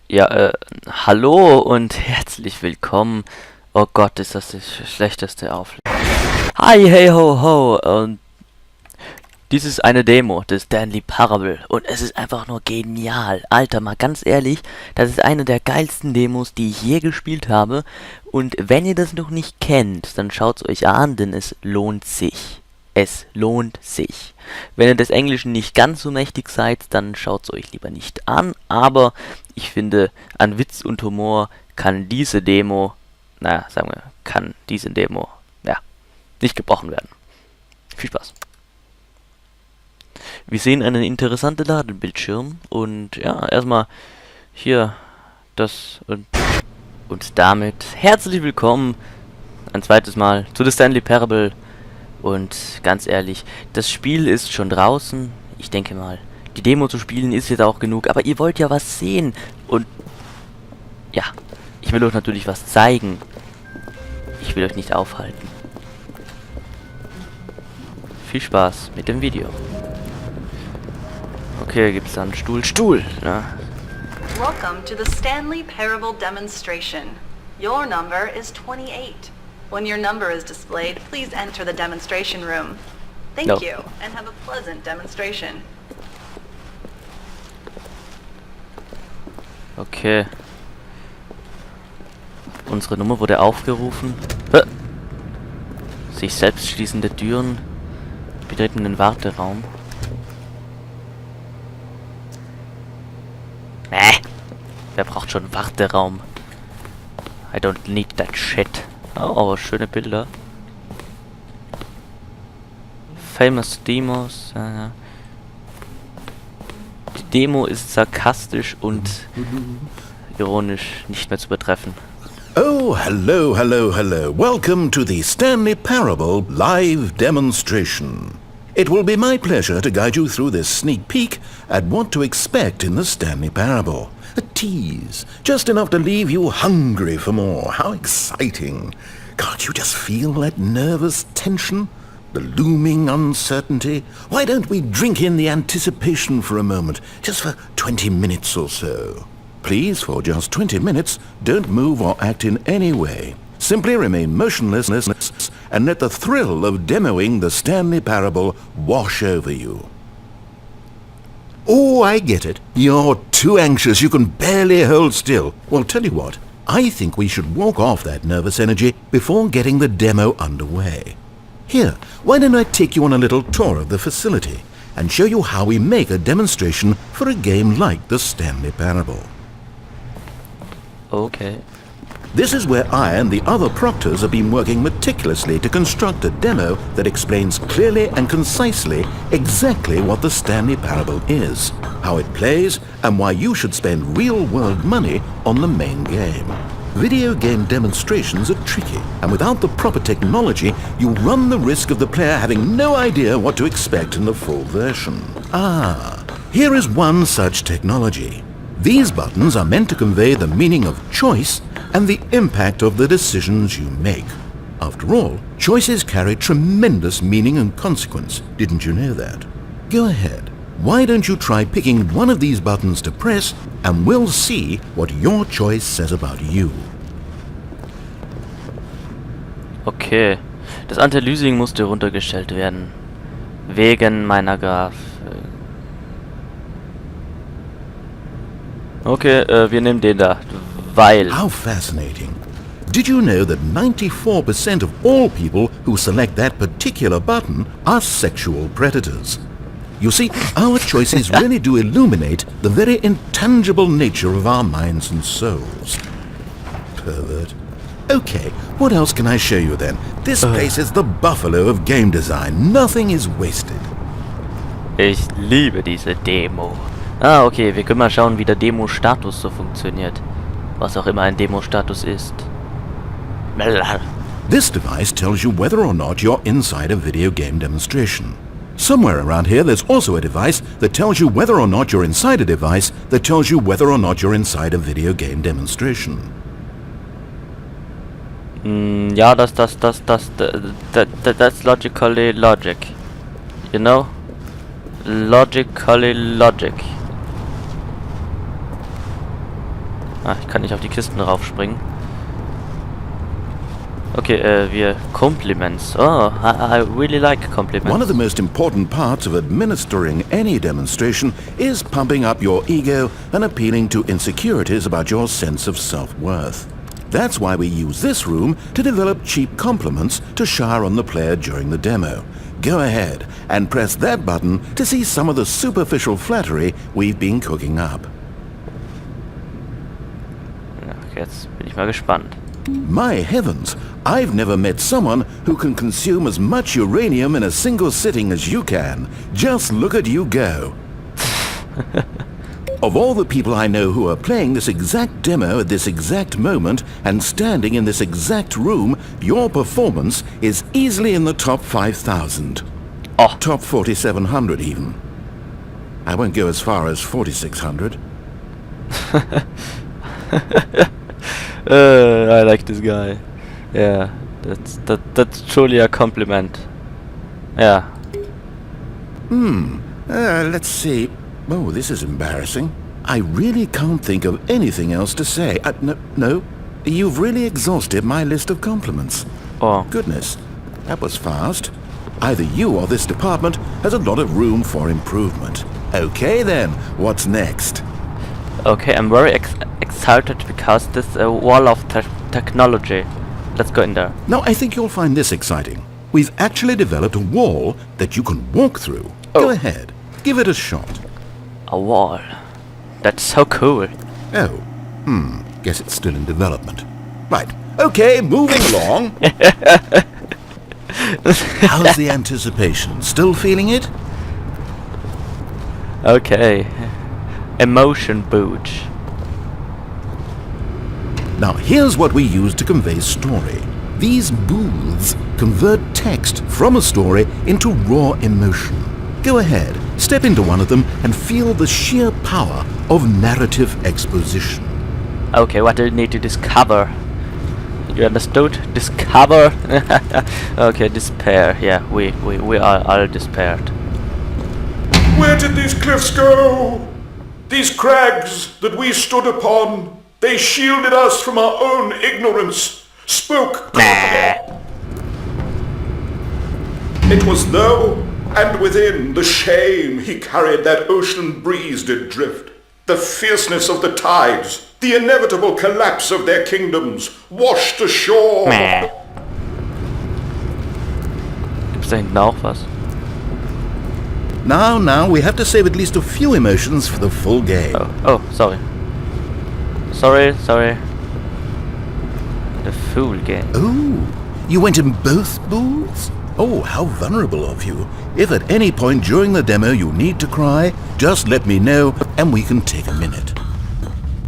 Ja, hallo und herzlich willkommen. Oh Gott, ist das schlechteste Auflegen. Hi, hey, ho, ho. Und dies ist eine Demo des Stanley Parable und es ist einfach nur genial. Alter, mal ganz ehrlich, das ist eine der geilsten Demos, die ich je gespielt habe. Und wenn ihr das noch nicht kennt, dann schaut's euch an, denn es lohnt sich. Es lohnt sich. Wenn ihr des Englischen nicht ganz so mächtig seid, dann schaut's euch lieber nicht an. Aber ich finde, an Witz und Humor kann diese Demo, nicht gebrochen werden. Viel Spaß. Wir sehen einen interessanten Ladebildschirm und ja, erstmal hier das und damit herzlich willkommen ein zweites Mal zu The Stanley Parable. Und ganz ehrlich, das Spiel ist schon draußen. Ich denke mal, die Demo zu spielen ist jetzt auch genug. Aber ihr wollt ja was sehen. Und ja, ich will euch natürlich was zeigen. Ich will euch nicht aufhalten. Viel Spaß mit dem Video. Okay, gibt's da einen Stuhl? Ja. Welcome to the Stanley Parable demonstration. Your number is 28. When your number is displayed, please enter the demonstration room. Thank you, and have a pleasant demonstration. Okay. Unsere Nummer wurde aufgerufen. Sich selbst schließende Türen betreten den Warteraum. Wer braucht schon Warteraum? I don't need that shit. Oh, aber schöne Bilder. Famous Demos. Die Demo ist sarkastisch und ironisch nicht mehr zu übertreffen. Oh, hello. Welcome to the Stanley Parable live demonstration. It will be my pleasure to guide you through this sneak peek at what to expect in the Stanley Parable. A tease, just enough to leave you hungry for more. How exciting. Can't you just feel that nervous tension? The looming uncertainty? Why don't we drink in the anticipation for a moment, just for 20 minutes or so? Please, for just 20 minutes, don't move or act in any way. Simply remain motionless and let the thrill of demoing the Stanley Parable wash over you. Oh, I get it. You're too anxious, you can barely hold still. Well, tell you what, I think we should walk off that nervous energy before getting the demo underway. Here, why don't I take you on a little tour of the facility and show you how we make a demonstration for a game like the Stanley Parable. Okay. This is where I and the other proctors have been working meticulously to construct a demo that explains clearly and concisely exactly what the Stanley Parable is, how it plays, and why you should spend real-world money on the main game. Video game demonstrations are tricky, and without the proper technology, you run the risk of the player having no idea what to expect in the full version. Here is one such technology. These buttons are meant to convey the meaning of choice and the impact of the decisions you make. After all, choices carry tremendous meaning and consequence. Didn't you know that? Go ahead. Why don't you try picking one of these buttons to press, and we'll see what your choice says about you. Okay. Das Anti-Aliasing musste runtergestellt werden. Wegen meiner Okay, wir nehmen den da. Weil. How fascinating. Did you know that 94% of all people who select that particular button are sexual predators? You see, our choices really do illuminate the very intangible nature of our minds and souls. Pervert. Okay, what else can I show you then? This place is the buffalo of game design. Nothing is wasted. Ich liebe diese Demo. Okay, wir können mal schauen, wie der Demo-Status so funktioniert. Was auch immer ein Demo-Status ist. This device tells you whether or not you're inside a video game demonstration. Somewhere around here there's also a device that tells you whether or not you're inside a device that tells you whether or not you're inside a video game demonstration. Ja, that's logically logic. You know? Logically logic. Ah, ich kann nicht auf die Kisten raufspringen. Okay, wir Compliments. Oh, I really like compliments. One of the most important parts of administering any demonstration is pumping up your ego and appealing to insecurities about your sense of self-worth. That's why we use this room to develop cheap compliments to shower on the player during the demo. Go ahead and press that button to see some of the superficial flattery we've been cooking up. Ja, jetzt bin ich mal gespannt. My heavens, I've never met someone who can consume as much uranium in a single sitting as you can. Just look at you go. Of all the people I know who are playing this exact demo at this exact moment and standing in this exact room, your performance is easily in the top 5,000. Oh. Top 4,700 even. I won't go as far as 4,600. I like this guy. Yeah, that's truly a compliment. Yeah. Let's see. Oh, this is embarrassing. I really can't think of anything else to say. No. You've really exhausted my list of compliments. Oh. Goodness, that was fast. Either you or this department has a lot of room for improvement. Okay then, what's next? Okay, I'm very excited because this wall of technology. Let's go in there. Now, I think you'll find this exciting. We've actually developed a wall that you can walk through. Go ahead, give it a shot. A wall. That's so cool. Oh, guess it's still in development. Right, okay, moving along. How's the anticipation? Still feeling it? Okay. Emotion booch. Now, here's what we use to convey story. These booths convert text from a story into raw emotion. Go ahead, step into one of them and feel the sheer power of narrative exposition. Okay, what do you need to discover? You understood? Discover? Okay, despair. Yeah, we are all despaired. Where did these cliffs go? These crags that we stood upon, they shielded us from our own ignorance. Spoke. It was though, and within the shame he carried that ocean breeze did drift. The fierceness of the tides, the inevitable collapse of their kingdoms, washed ashore. Gibt's da hinten auch was? Now, we have to save at least a few emotions for the full game. Oh, sorry. Sorry. The full game. Oh, you went in both booths? Oh, how vulnerable of you. If at any point during the demo you need to cry, just let me know and we can take a minute.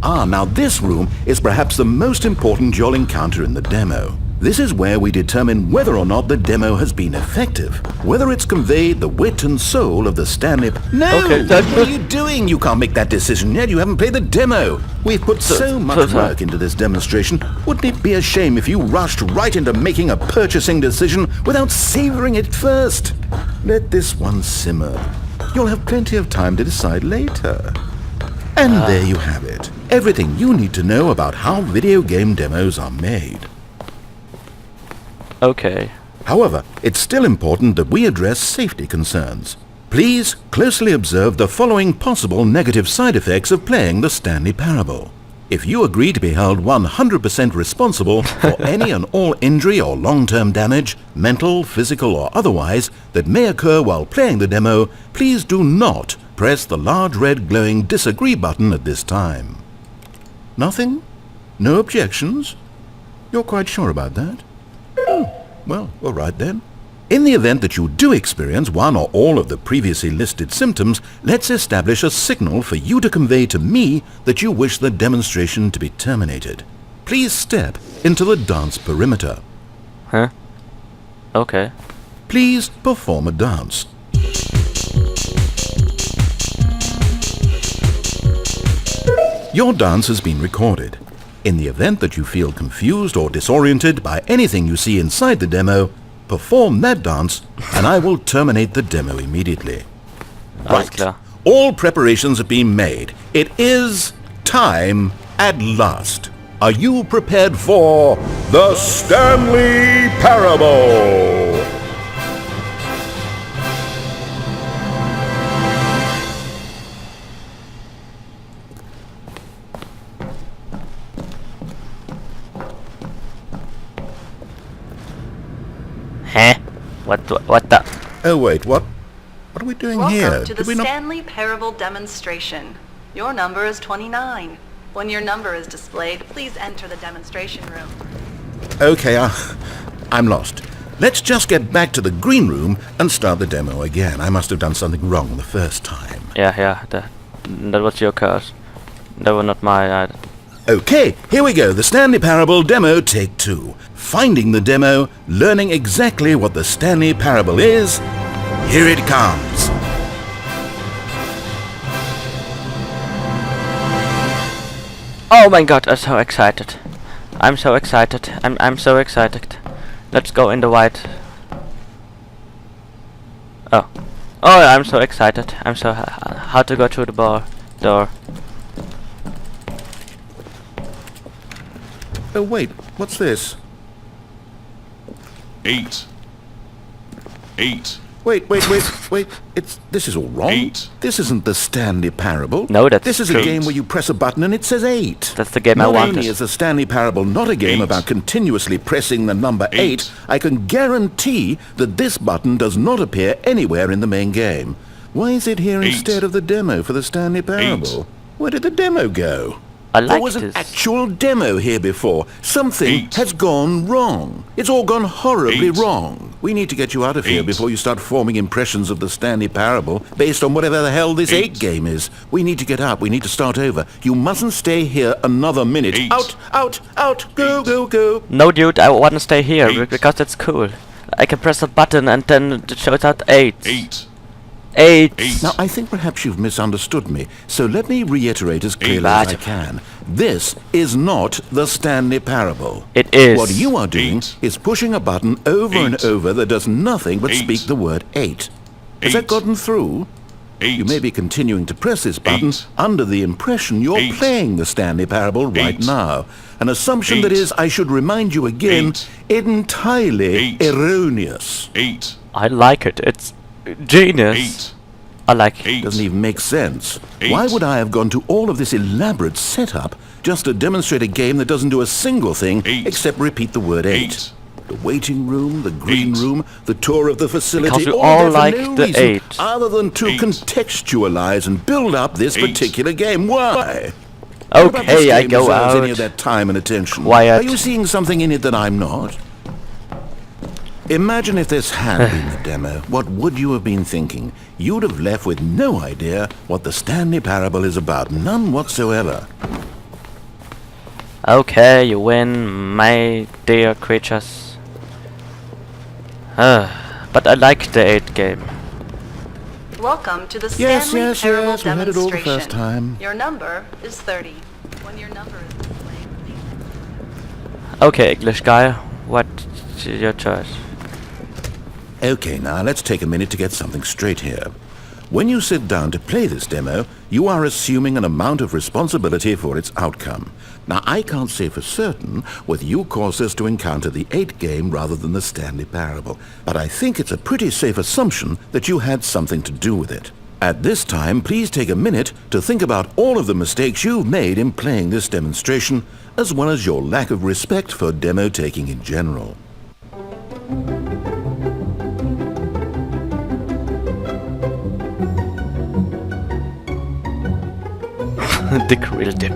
Now this room is perhaps the most important you'll encounter in the demo. This is where we determine whether or not the demo has been effective, whether it's conveyed the wit and soul of the Stanley... No! Okay, what are you doing? You can't make that decision yet. You haven't played the demo. We've put so much work into this demonstration. Wouldn't it be a shame if you rushed right into making a purchasing decision without savoring it first? Let this one simmer. You'll have plenty of time to decide later. And there you have it. Everything you need to know about how video game demos are made. Okay. However, it's still important that we address safety concerns. Please closely observe the following possible negative side effects of playing the Stanley Parable. If you agree to be held 100% responsible for any and all injury or long-term damage, mental, physical or otherwise, that may occur while playing the demo, please do not press the large red glowing disagree button at this time. Nothing? No objections? You're quite sure about that? Well, all right then. In the event that you do experience one or all of the previously listed symptoms, let's establish a signal for you to convey to me that you wish the demonstration to be terminated. Please step into the dance perimeter. Huh? Okay. Please perform a dance. Your dance has been recorded. In the event that you feel confused or disoriented by anything you see inside the demo, perform that dance and I will terminate the demo immediately. Alles klar. All preparations have been made. It is time At last, are you prepared for the Stanley Parable? Huh? What the? Oh wait, what are we doing here? Welcome to the Did we not... Stanley Parable demonstration. Your number is 29. When your number is displayed, please enter the demonstration room. Okay, I'm lost. Let's just get back to the green room and start the demo again. I must have done something wrong the first time. Yeah, that was your curse. That was not my idea. Okay, here we go. The Stanley Parable demo take 2. Finding the demo, learning exactly what the Stanley Parable is. Here it comes. Oh my god, I'm so excited. I'm so excited. I'm so excited. Let's go in the white. Oh, I'm so excited. I'm so how to go through the door. Oh wait, what's this? 8. Wait. This is all wrong. 8. This isn't the Stanley Parable. No, that's This is true. a game where you press a button and it says 8. That's the game I Not wanted. only is the Stanley Parable not a game 8. about continuously pressing the number 8, I can guarantee that this button does not appear anywhere in the main game. Why is it here 8. instead of the demo for the Stanley Parable? Where did the demo go? I There like was an this. actual demo here before. Something 8. has gone wrong. It's all gone horribly 8. wrong. We need to get you out of here 8. before you start forming impressions of the Stanley Parable based on whatever the hell this 8. 8 game is. We need to get up. We need to start over. You mustn't stay here another minute. 8. Out. Go, 8. go. No, dude, I want to stay here 8. because it's cool. I can press a button and then it shows out 8. 8. 8. 8. Now, I think perhaps you've misunderstood me, so let me reiterate as clearly as I can. This is not the Stanley Parable. It is. What you are doing 8. is pushing a button over and 8. over that does nothing but 8. speak the word 8. Has that 8. gotten through? 8. You may be continuing to press this button 8. under the impression you're 8. playing the Stanley Parable right 8. now. An assumption 8. that is, I should remind you again, 8. entirely 8. erroneous. 8. I like it. It's genius. 8. I like it. 8. Doesn't even make sense. 8. Why would I have gone to all of this elaborate setup just to demonstrate a game that doesn't do a single thing 8. except repeat the word 8? 8. The waiting room, the green 8. room, the tour of the facility, Because you all all there for like no the reason 8. other than to 8. contextualize and build up this 8. particular game. Why? What about this Okay, I game go deserves any out. of that time and attention? Quiet. Are you seeing something in it that I'm not? Imagine if this had been the demo. What would you have been thinking? You'd have left with no idea what the Stanley Parable is about. None whatsoever. Okay, you win, my dear creatures. But I like the 8 game. Welcome to the Yes, Stanley yes, Parable yes, we had it all the demonstration. first time. Your number is 30. When your number is displayed, please. Okay, English guy, what's your choice? Okay, now let's take a minute to get something straight here. When you sit down to play this demo, you are assuming an amount of responsibility for its outcome. Now, I can't say for certain whether you caused us to encounter the 8 game rather than the Stanley Parable, but I think it's a pretty safe assumption that you had something to do with it. At this time, please take a minute to think about all of the mistakes you've made in playing this demonstration, as well as your lack of respect for demo taking in general. The grill dip.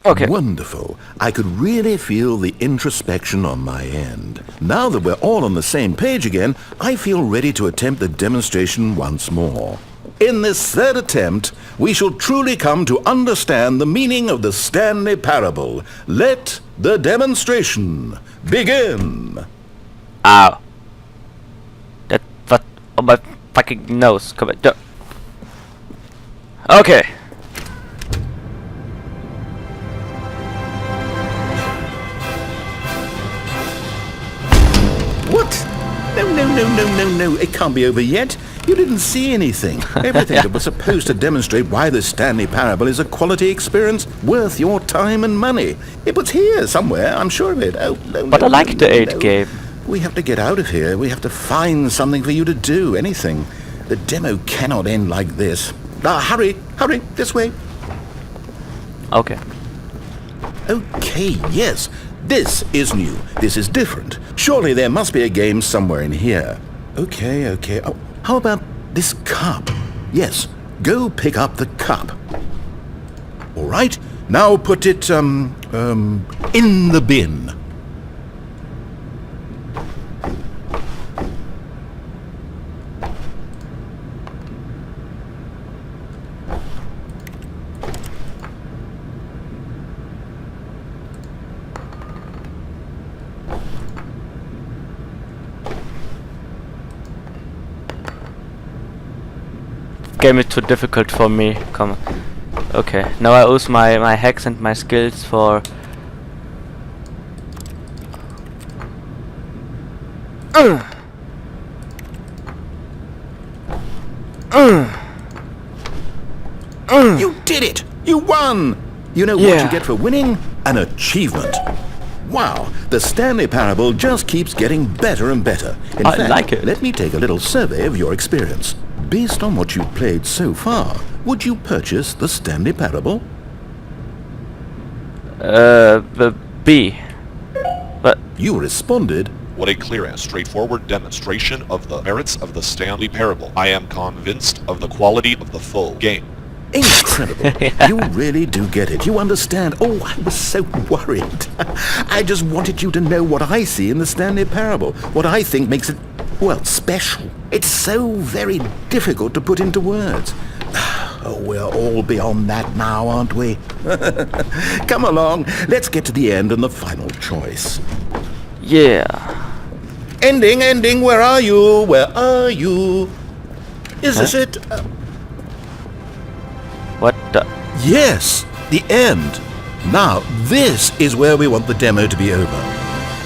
Okay. Wonderful. I could really feel the introspection on my end. Now that we're all on the same page again, I feel ready to attempt the demonstration once more. In this third attempt, we shall truly come to understand the meaning of the Stanley Parable. Let the demonstration begin. Ow. That what on my fucking nose. Come on. Okay. What? No. It can't be over yet. You didn't see anything. Everything that was supposed to demonstrate why the Stanley Parable is a quality experience worth your time and money. It was here somewhere, I'm sure of it. Oh, no, But no, I like no, the no, 8 no. game. We have to get out of here. We have to find something for you to do, anything. The demo cannot end like this. Hurry, this way. Okay. Okay, yes. This is new. This is different. Surely there must be a game somewhere in here. Okay. Oh, how about this cup? Yes, go pick up the cup. All right, now put it, in the bin. Game is too difficult for me. Come on. Okay, now I use my hacks and my skills for... You did it! You won! You know what you get for winning? An achievement. Wow, the Stanley Parable just keeps getting better and better. In I fact, like it. Let me take a little survey of your experience. Based on what you've played so far, would you purchase the Stanley Parable? B. But You responded, What a clear and straightforward demonstration of the merits of the Stanley Parable. I am convinced of the quality of the full game. incredible. You really do get it. You understand. Oh, I was so worried. I just wanted you to know what I see in the Stanley Parable. What I think makes it, well, special. It's so very difficult to put into words. Oh, we're all beyond that now, aren't we? Come along. Let's get to the end and the final choice. yeah. Ending, where are you? Where are you? Is this it? What the... Yes, the end. Now, this is where we want the demo to be over.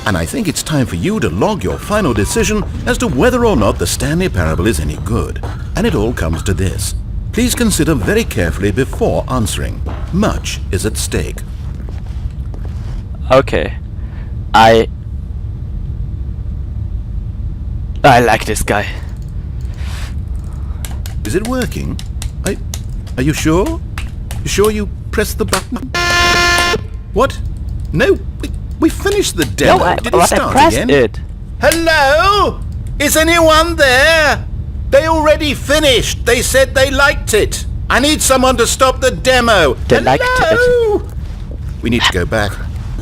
And I think it's time for you to log your final decision as to whether or not the Stanley Parable is any good. And it all comes to this. Please consider very carefully before answering. Much is at stake. Okay. I like this guy. Is it working? Are you sure? You sure you pressed the button? What? No, we finished the demo. No, Did it but I start pressed again? it. Hello? Is anyone there? They already finished. They said they liked it. I need someone to stop the demo. They liked Hello? We need to go back.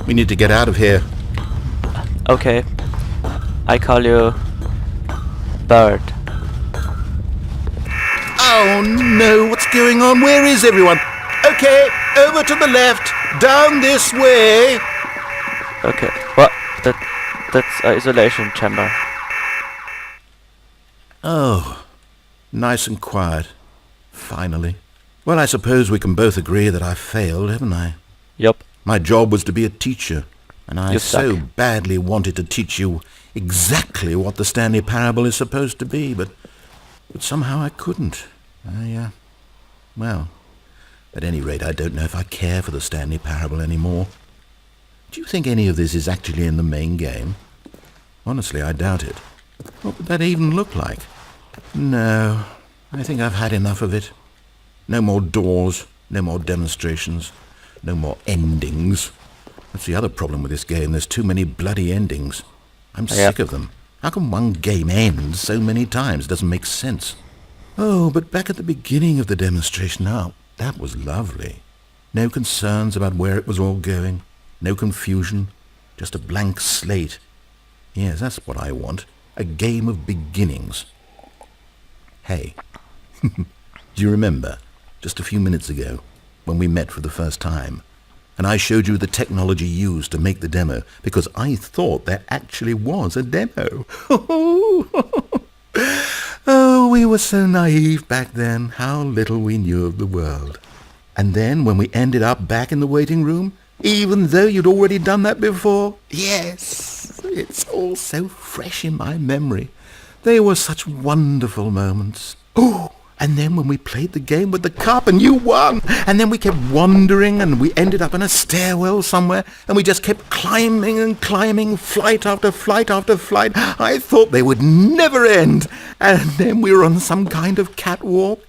We need to get out of here. Okay. I call you Bird. Oh no, what's going on? Where is everyone? Okay, over to the left, down this way. Okay. What? That's isolation chamber. Oh, nice and quiet. Finally. Well, I suppose we can both agree that I failed, haven't I? Yup. My job was to be a teacher, and I You so suck. badly wanted to teach you exactly what the Stanley Parable is supposed to be, but somehow I couldn't. Well, at any rate, I don't know if I care for the Stanley Parable anymore. Do you think any of this is actually in the main game? Honestly, I doubt it. What would that even look like? No, I think I've had enough of it. No more doors, no more demonstrations, no more endings. That's the other problem with this game. There's too many bloody endings. I'm sick of them. How can one game end so many times? It doesn't make sense. Oh, but back at the beginning of the demonstration, that was lovely. No concerns about where it was all going. No confusion. Just a blank slate. Yes, that's what I want. A game of beginnings. Hey, do you remember, just a few minutes ago, when we met for the first time, and I showed you the technology used to make the demo, because I thought there actually was a demo. Oh, we were so naive back then, how little we knew of the world. And then when we ended up back in the waiting room, even though you'd already done that before, yes, it's all so fresh in my memory. They were such wonderful moments. Oh, and then when we played the game with the cup and you won, and then we kept wandering and we ended up in a stairwell somewhere and we just kept climbing and climbing, flight after flight after flight. I thought they would never end. And then we were on some kind of catwalk.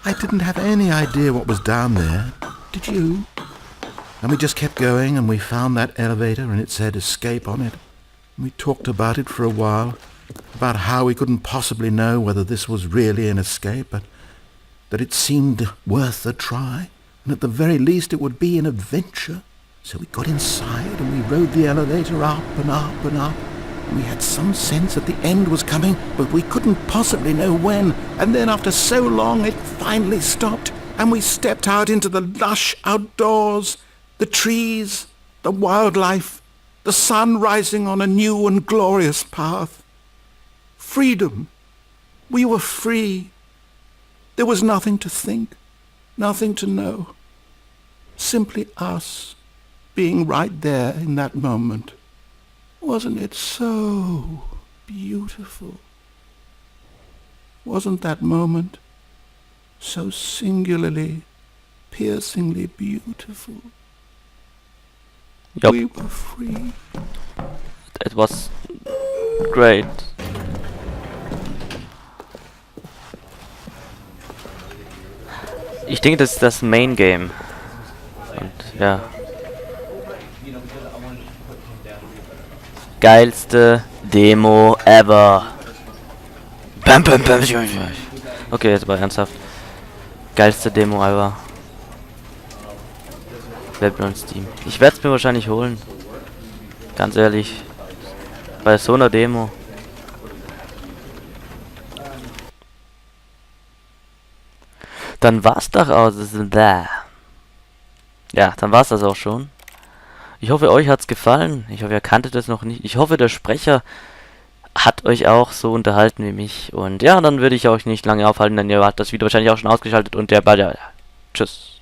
I didn't have any idea what was down there. Did you? And we just kept going and we found that elevator and it said escape on it. And we talked about it for a while. About how we couldn't possibly know whether this was really an escape, but that it seemed worth a try, and at the very least it would be an adventure. So we got inside and we rode the elevator up and up and up, and we had some sense that the end was coming, but we couldn't possibly know when. And then after so long it finally stopped, and we stepped out into the lush outdoors, the trees, the wildlife, the sun rising on a new and glorious path. Freedom. We were free. There was nothing to think, nothing to know. Simply us being right there in that moment. Wasn't it so beautiful? Wasn't that moment so singularly, piercingly beautiful? Yup. We were free. It was great. Ich denke, das ist das Main Game. Und ja. Geilste Demo ever. Bam, bam, bam. Okay, jetzt aber ernsthaft. Geilste Demo ever. Bleibt nur in Steam. Ich werde es mir wahrscheinlich holen. Ganz ehrlich. Bei so einer Demo. Dann war's doch aus. Ja, dann war's das auch schon. Ich hoffe, euch hat's gefallen. Ich hoffe, ihr kanntet das noch nicht. Ich hoffe, der Sprecher hat euch auch so unterhalten wie mich. Und ja, dann würde ich euch nicht lange aufhalten, denn ihr habt das Video wahrscheinlich auch schon ausgeschaltet und der bald. Ja, tschüss.